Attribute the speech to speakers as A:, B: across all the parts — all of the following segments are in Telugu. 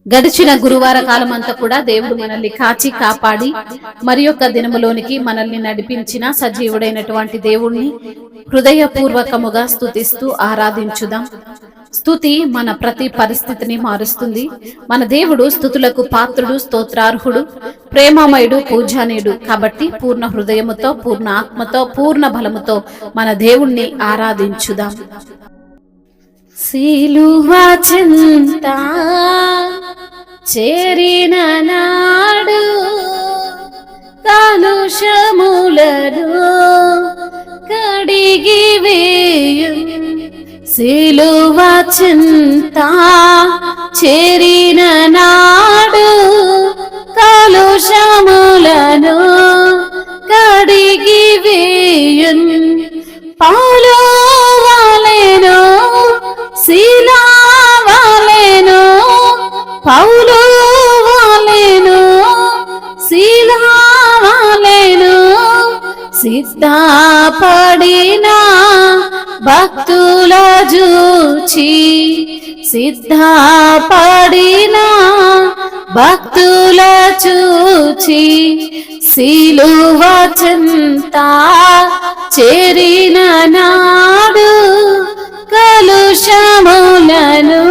A: గడిచిన గురువార కాలం అంతా కూడా దేవుడు మనల్ని కాచి కాపాడి మరి యొక్క దినములోనికి మనల్ని నడిపించిన సజీవుడైనటువంటి దేవుణ్ణి హృదయపూర్వకముగా స్తుతిస్తూ ఆరాధించుదాం. స్తుతి మన ప్రతి పరిస్థితిని మారుస్తుంది. మన దేవుడు స్తుతులకు పాత్రుడు, స్తోత్రార్హుడు, ప్రేమమయుడు, పూజనీయుడు. కాబట్టి పూర్ణ హృదయముతో, పూర్ణ ఆత్మతో, పూర్ణ బలముతో మన దేవుణ్ణి ఆరాధించుదాం. సిలువ చింత చేరిన నాడు కలుషములను కడిగి వేయు. సిలువ చింత చేరిన నాడు కలుషములను కడిగి వేయు. పౌలు వాలెను, శీలా వాలెను, పౌలు వాలెను, శీలా వాలెను, సిద్ధపడిన భక్తుల జూచి, సిద్ధపడిన భక్తుల చూచి, సిలువ చింత చేరిన నాడు కలుషములను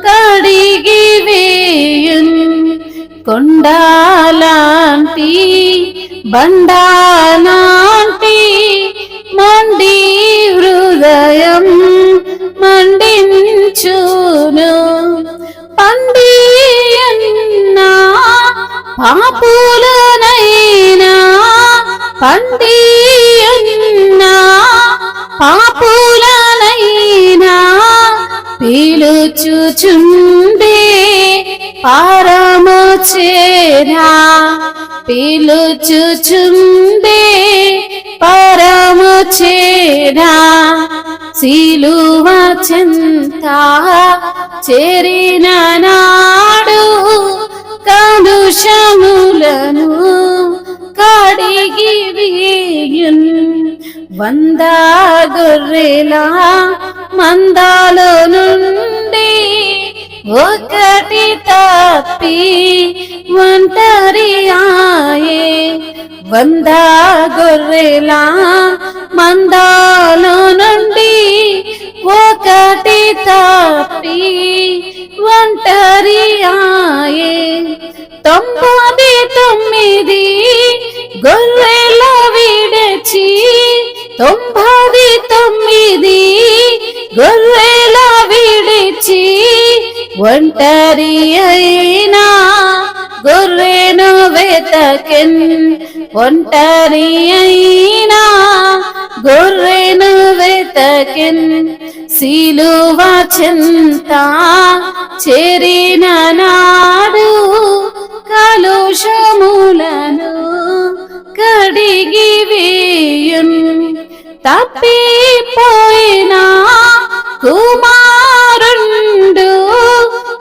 A: కడిగి వేయున్. కొండలాంటి బండలాంటి మండి హృదయం మండించును. పండియన్నా పాపులనైనా, పండియన్నా పాపులనైనా పీలుచుచుండే పరము చేరా, పీలుచుచుండే పరము చేరా. సిలువ చింత చేరిన నాడు కలుషములను కడిగి వేయున్. 100 గొర్రెల మందలో నుండి ఒకటి తప్పి ఒంటరి ఆయే. 100 గొర్రెల మందలో నుండి ఒకటి తప్పి ఒంటరి ఆయే. 99 గొర్రెల విడిచి, 99 గొర్రెల విడిచి ఒంటరి అయినా గొర్రెను వెతకెన్. ఒంటరి అయినా గొర్రెను వెతకెన్. సిలువ చింత చేరిన నాడు కలుషములను కడిగి వేయున్. తప్పిపోయిన కుమారుండు,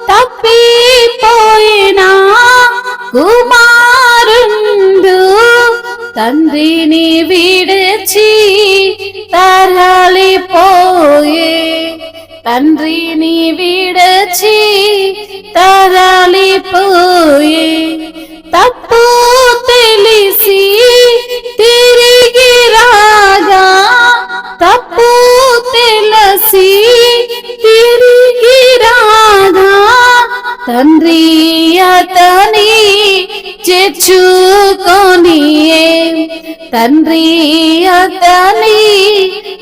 A: తప్పిపోయిన కుమారుండు తండ్రిని విడిచి తరలిపోయే. తండ్రిని విడిచి తరలిపోయే. తప్పు తెలిసి తిరిగి రాగా, తప్పు తెలిసి తిరిగి రాగా తండ్రి అతని చేర్చుకొనియే. తండ్రి అతని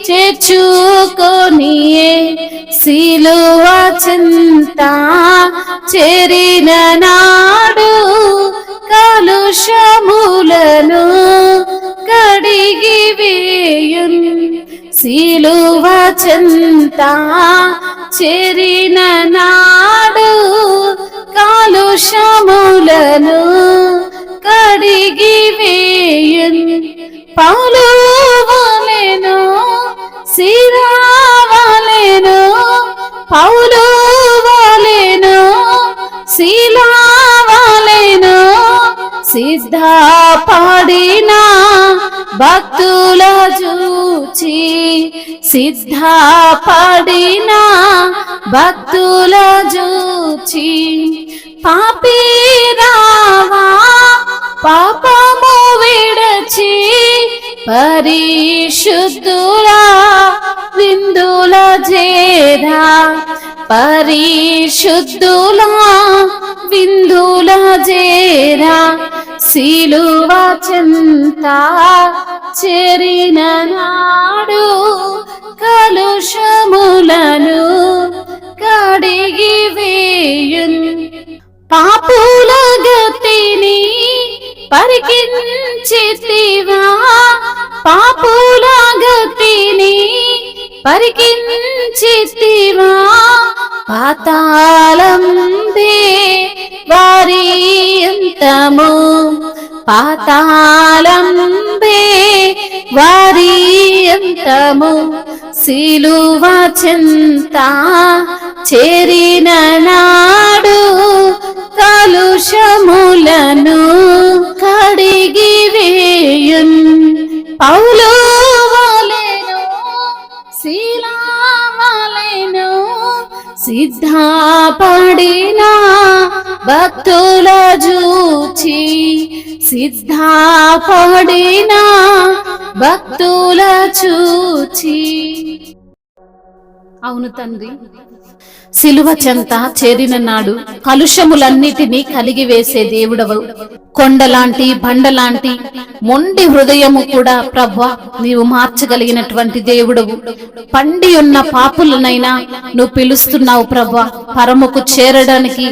A: చేర్చుకొనియే. సిలువ చింత చేరిన నాడు కలుషములను కడిగి వేయున్. సిలువ చింత చేరిన నాడు కలుషములను కడిగి వేయున్. పౌలు వాలెను, శీలా వాలెను, పౌలు వాలెను, శీలా వాలెను, సిద్ధపడిన భక్తుల చూచి సిద్ధపడిన భక్తుల చూచి పాపి రావా పాపము విడచి పరిశుద్ధులా విందుల చేరా పరిశుద్ధులా విందుల చేరా సిలువ చెంత చేరిన నాడు కలుషములను కడిగి వేయున్ పాపుల గతిని పరికించితివా పాపుల గతిని పరికించితివా పాతాళంబే వారి అంతము పాతాళంబే వారి అంతము సిలువ చెంత చేరిన నాడు కలుషములను కడిగి వేయున్ పౌలు వలెను శీలా వలెను సిద్ధపడిన భక్తుల చూచి సిద్ధపడిన భక్తుల చూచి. అవును తండ్రి, సిలువ చెంత చేరిన నాడు కలుషములన్నిటినీ కలిగి వేసే దేవుడవు. కొండలాంటి బండలాంటి మొండి హృదయము కూడా ప్రభువా నీవు మార్చగలిగినటువంటి దేవుడవు. పండి ఉన్న పాపులనైనా నువ్వు పిలుస్తున్నావు ప్రభువా పరముకు చేరడానికి.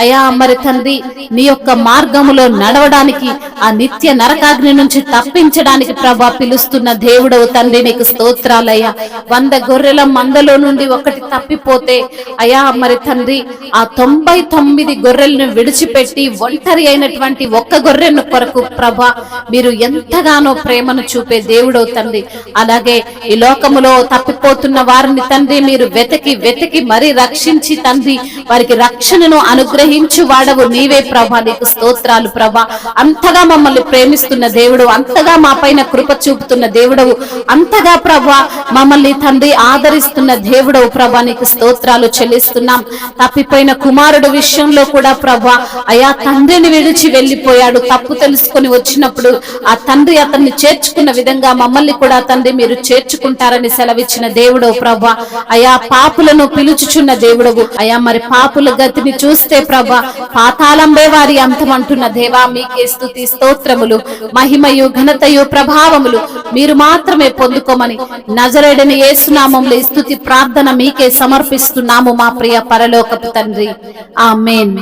A: అయా మరి తండ్రి నీ యొక్క మార్గములో నడవడానికి, ఆ నిత్య నరకాగ్ని నుంచి తప్పించడానికి ప్రభువా పిలుస్తున్న దేవుడవు తండ్రి. నీకు స్తోత్రాలయ్యా. 100 గొర్రెల మందలో నుండి ఒకటి తప్పిపోతే అయా మరి తండ్రి ఆ 99 గొర్రెలను విడిచిపెట్టి ఒంటరి అయినటువంటి ఒక్క గొర్రెను కొరకు ప్రభా మీరు ఎంతగానో ప్రేమను చూపే దేవుడవు తండ్రి. అలాగే ఈ లోకములో తప్పిపోతున్న వారిని తండ్రి మీరు వెతికి మరీ రక్షించి తండ్రి వారికి రక్షణను అనుగ్రహించు వాడవు నీవే ప్రభా. నీకు స్తోత్రాలు ప్రభా. అంతగా మమ్మల్ని ప్రేమిస్తున్న దేవుడు, అంతగా మా పైన కృప చూపుతున్న దేవుడవు, అంతగా ప్రభా మమ్మల్ని తండ్రి ఆదరిస్తున్న దేవుడవు ప్రభా. నీకు స్తోత్రాలు చెల్లిస్తున్నాం. తప్పిపోయిన కుమారుడు విషయంలో కూడా ప్రభా అయా తండ్రిని విడిచి వెళ్ళిపోయాడు. తప్పు తెలుసుకొని వచ్చినప్పుడు ఆ తండ్రి అతన్ని చేర్చుకున్న విధంగా మమ్మల్ని కూడా తండ్రి మీరు చేర్చుకుంటారని సెలవిచ్చిన దేవుడవు ప్రభా. అయా పాపులను పిలుచుచున్న దేవుడవు. అయా మరి పాపుల గతిని చూస్తే ప్రభా పాతాళంబే వారి అంతమంటున్న దేవా మీకే స్తుతి స్తోత్రములు, మహిమయు ఘనతయు ప్రభావములు మీరు మాత్రమే పొందుకోమని నజరేయుడైన యేసు నామములో ఈ స్తుతి ప్రార్థన మీకే సమర్పిస్తున్నాము మా ప్రియ పరలోకపు తండ్రి. ఆమేన్.